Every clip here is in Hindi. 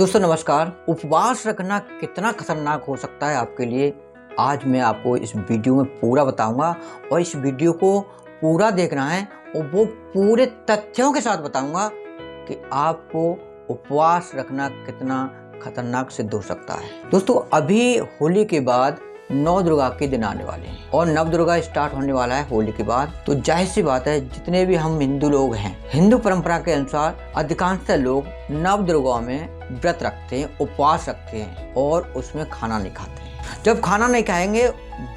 दोस्तों नमस्कार। उपवास रखना कितना खतरनाक हो सकता है आपके लिए, आज मैं आपको इस वीडियो में पूरा बताऊंगा। और इस वीडियो को पूरा देखना है और वो पूरे तथ्यों के साथ बताऊंगा कि आपको उपवास रखना कितना खतरनाक सिद्ध हो सकता है। दोस्तों अभी होली के बाद नव दुर्गा के दिन आने वाले हैं और नव दुर्गा स्टार्ट होने वाला है होली के बाद। तो जाहिर सी बात है, जितने भी हम हिंदू लोग हैं, हिंदू परंपरा के अनुसार अधिकांशतः लोग नव दुर्गा में व्रत रखते हैं, उपवास रखते हैं और उसमें खाना नहीं खाते हैं। जब खाना नहीं खाएंगे,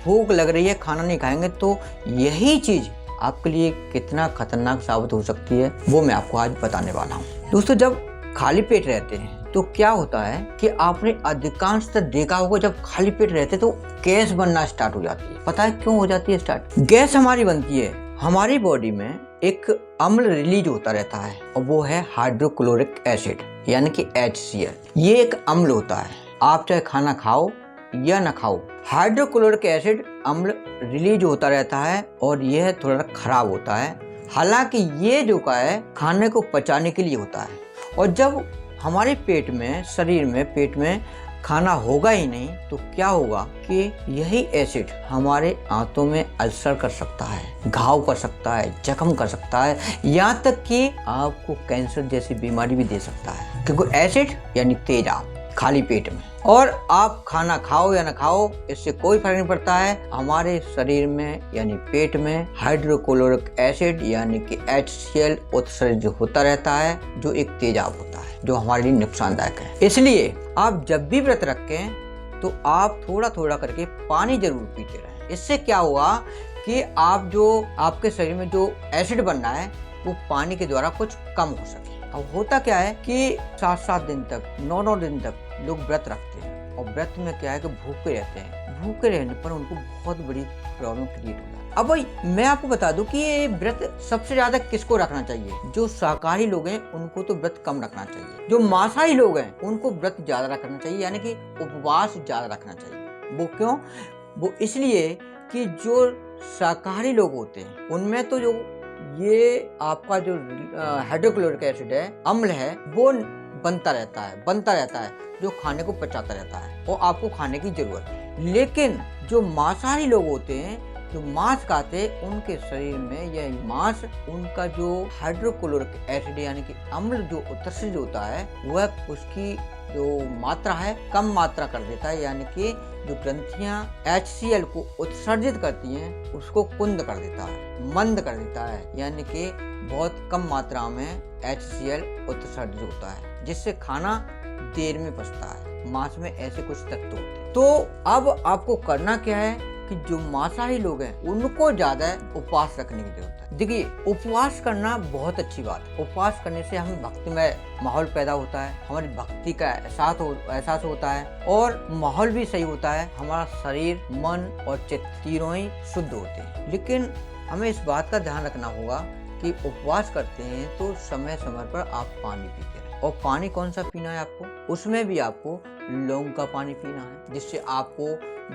भूख लग रही है, खाना नहीं खाएंगे, तो यही चीज आपके लिए कितना खतरनाक साबित हो सकती है वो मैं आपको आज बताने वाला हूँ। दोस्तों जब खाली पेट रहते हैं तो क्या होता है कि आपने अधिकांशतः देखा होगा, जब खाली पेट रहते तो गैस बनना स्टार्ट हो जाती है। पता है क्यों हो जाती है स्टार्ट? गैस हमारी बनती है, हमारी बॉडी में एक अम्ल रिलीज होता रहता है और वो है हाइड्रोक्लोरिक एसिड यानी कि HCl। ये एक अम्ल होता है, आप चाहे खाना खाओ या ना खाओ, हाइड्रोक्लोरिक एसिड अम्ल रिलीज होता रहता है और यह थोड़ा खराब होता है। हालांकि ये जो का है खाने को पचाने के लिए होता है, और जब हमारे पेट में, शरीर में, पेट में खाना होगा ही नहीं तो क्या होगा कि यही एसिड हमारे आंतों में अल्सर कर सकता है, घाव कर सकता है, जख्म कर सकता है, यहाँ तक कि आपको कैंसर जैसी बीमारी भी दे सकता है। क्योंकि एसिड यानी तेजाब खाली पेट में, और आप खाना खाओ या ना खाओ इससे कोई फर्क नहीं पड़ता है। हमारे शरीर में यानी पेट में हाइड्रोक्लोरिक एसिड यानी कि HCl उत्सर्जित होता रहता है, जो एक तेजाब होता है जो हमारे लिए नुकसानदायक है। इसलिए आप जब भी व्रत रखें तो आप थोड़ा थोड़ा करके पानी जरूर पीते रहें। इससे क्या होगा कि आपके शरीर में जो एसिड बनना है वो पानी के द्वारा कुछ कम हो सके। अब होता क्या है कि 7-7 दिन तक, 9-9 दिन तक लोग व्रत रखते हैं और व्रत में क्या है कि भूखे रहते हैं। भूखे रहने पर उनको बहुत बड़ी प्रॉब्लम क्रिएट होता है। अब भाई मैं आपको बता दूं कि ये व्रत सबसे ज्यादा किसको रखना चाहिए? जो शाकाहारी लोग हैं उनको तो व्रत कम रखना चाहिए, जो मांसाहारी लोग हैं उनको व्रत ज्यादा रखना चाहिए, यानी कि उपवास ज्यादा रखना चाहिए। वो क्यों? वो इसलिए कि जो शाकाहारी लोग होते हैं उनमें तो जो ये आपका जो हाइड्रोक्लोरिक एसिड है, अम्ल है, वो बनता रहता है जो खाने को पचाता रहता है और आपको खाने की जरूरत है। लेकिन जो मांसाहारी लोग होते हैं, जो मांस खाते हैं, उनके शरीर में यह मांस, उनका जो हाइड्रोक्लोरिक एसिड यानी कि अम्ल जो उत्सर्जित होता है वह उसकी जो मात्रा है कम मात्रा कर देता है, यानी कि जो ग्रंथियां HCl को उत्सर्जित करती हैं उसको कुंद कर देता है, मंद कर देता है, यानी कि बहुत कम मात्रा में HCl उत्सर्जित होता है, जिससे खाना देर में पचता है। मांस में ऐसे कुछ तत्व होते हैं। तो अब आपको करना क्या है कि जो मांसाहारी लोग हैं उनको ज्यादा उपवास रखने की जरूरत है। देखिए, उपवास करना बहुत अच्छी बात है। उपवास करने से हमें भक्तिमय माहौल पैदा होता है, हमारी भक्ति का एहसास होता है और माहौल भी सही होता है। हमारा शरीर, मन और चित्त तीनों ही शुद्ध होते हैं। लेकिन हमें इस बात का ध्यान रखना होगा कि उपवास करते हैं तो समय समय पर आप पानी पीते रहें। और पानी कौन सा पीना है आपको? उसमें भी आपको लौंग का पानी पीना है, जिससे आपको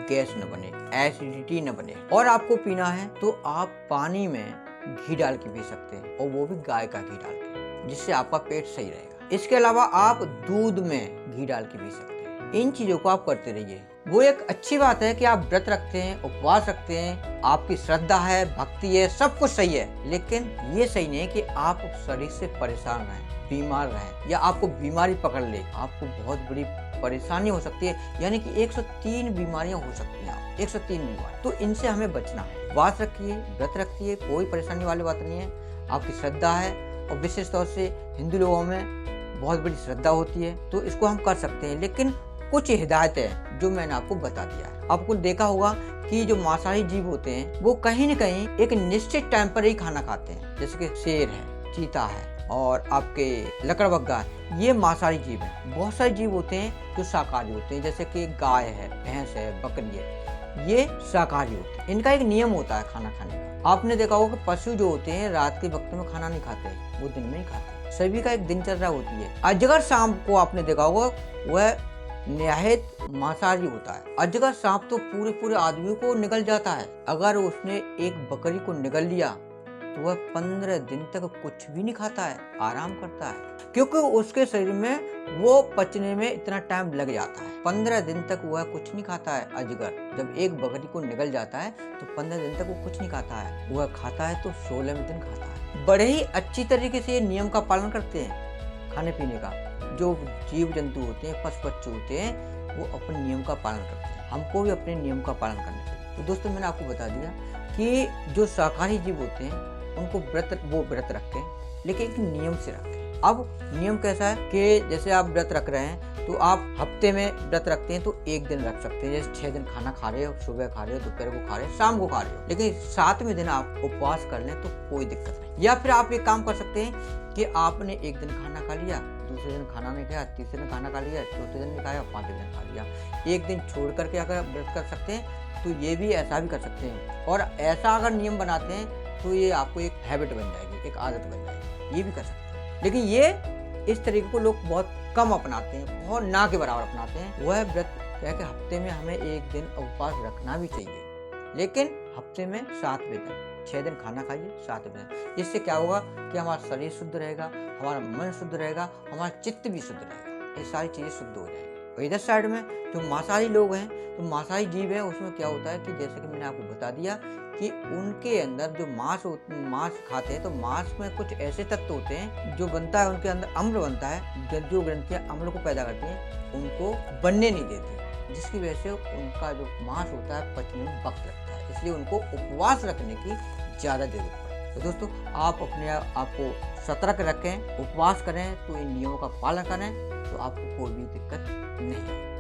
गैस न बने, एसिडिटी न बने। और आपको पीना है तो आप पानी में घी डाल के पी सकते हैं, और वो भी गाय का घी डाल के, जिससे आपका पेट सही रहेगा। इसके अलावा आप दूध में घी डाल के पी सकते हैं। इन चीजों को आप करते रहिए। वो एक अच्छी बात है कि आप व्रत रखते हैं, उपवास रखते हैं, आपकी श्रद्धा है, भक्ति है, सब कुछ सही है। लेकिन ये सही नहीं है कि आप शरीर से परेशान रहें, बीमार रहें, या आपको बीमारी पकड़ ले। आपको बहुत बड़ी परेशानी हो सकती है, यानी कि 103 बीमारियां हो सकती हैं, 103 बीमारी। तो इनसे हमें बचना है। उपवास रखिए, व्रत रखिए, कोई परेशानी वाली बात नहीं है। आपकी श्रद्धा है, और विशेष तौर से हिंदू लोगों में बहुत बड़ी श्रद्धा होती है, तो इसको हम कर सकते हैं। लेकिन कुछ हिदायतें जो मैंने आपको बता दिया है। आपको देखा होगा कि जो मांसाहारी जीव होते हैं वो कहीं न कहीं एक निश्चित टाइम पर ही खाना खाते हैं, जैसे कि शेर है, चीता है और आपके लकड़बग्गा, ये मांसाहारी जीव हैं। बहुत सारे जीव होते हैं जो शाकाहारी होते हैं, जैसे कि गाय है, भैंस है, बकरी है, ये शाकाहारी होते हैं। इनका एक नियम होता है खाना खाने का। आपने देखा होगा कि पशु जो होते हैं रात के वक्त में खाना नहीं खाते, वो दिन में ही खाते हैं। सभी का एक दिनचर्या होती है। अजगर सांप को आपने देखा होगा, वह निहायत मांसाहारी होता है। अजगर सांप तो पूरे आदमी को निगल जाता है। अगर उसने एक बकरी को निगल लिया तो वह 15 दिन तक कुछ भी नहीं खाता है, आराम करता है, क्योंकि उसके शरीर में वो पचने में इतना टाइम लग जाता है। 15 दिन तक वह कुछ नहीं खाता है। अजगर जब एक बकरी को निगल जाता है तो 15 दिन तक वो कुछ नहीं खाता है, वह खाता है तो 16वें दिन खाता है। बड़े ही अच्छी तरीके से ये नियम का पालन करते हैं खाने पीने का। जो जीव जंतु होते हैं, पशु पक्षी होते हैं, वो अपने नियम का पालन करते हैं। हमको भी अपने नियम का पालन करना चाहिए। तो दोस्तों, मैंने आपको बता दिया कि जो शाकाहारी जीव होते हैं उनको वो व्रत रखें, लेकिन एक नियम से रखें। अब नियम कैसा है कि जैसे आप व्रत रख रहे हैं तो आप हफ्ते में व्रत रखते हैं तो एक दिन रख सकते हैं। जैसे 6 दिन खाना खा रहे हो, सुबह खा रहे हो, दोपहर को खा रहे हो, शाम को खा रहे हो, लेकिन 7वें दिन आप उपवास कर लें तो कोई दिक्कत नहीं। या फिर आप एक काम कर सकते हैं कि आपने एक दिन खाना खा लिया, दूसरे दिन खाना नहीं खाया, तीसरे दिन खाना खा लिया, चौथे दिन नहीं खाया, 5वें दिन खा लिया। एक दिन छोड़ करके अगर व्रत कर सकते हैं तो ये भी ऐसा भी कर सकते हैं। और ऐसा अगर नियम बनाते हैं तो ये आपको एक हैबिट बन जाएगी, एक आदत बन जाएगी। ये भी कर सकते हैं। लेकिन ये इस तरीके को लोग बहुत कम अपनाते हैं, बहुत ना के बराबर अपनाते हैं। वह व्रत कह के हफ्ते में हमें एक दिन उपवास रखना भी चाहिए, लेकिन हफ्ते में 7वें दिन, 6 दिन खाना खाइए, 7वें दिन। इससे क्या होगा कि हमारा शरीर शुद्ध रहेगा, हमारा मन शुद्ध रहेगा, हमारा चित्त भी शुद्ध रहेगा। ये सारी चीज़ें शुद्ध हो जाएंगी। और इधर साइड में जो मांसाहारी लोग हैं, तो मांसाहारी जीव है, उसमें क्या होता है कि जैसे कि मैंने आपको बता दिया कि उनके अंदर जो मांस खाते हैं तो मांस में कुछ ऐसे तत्व होते हैं जो बनता है, उनके अंदर अम्ल बनता है, जो ग्रंथियां अम्ल को पैदा करती हैं उनको बनने नहीं देती, जिसकी वजह से उनका जो मांस होता है पचने में वक्त लगता है। इसलिए उनको उपवास रखने की ज़्यादा जरूरत है। तो दोस्तों, आप अपने आप को सतर्क रखें, उपवास करें, तो इन नियमों का पालन करें तो आपको कोई भी दिक्कत नहीं है।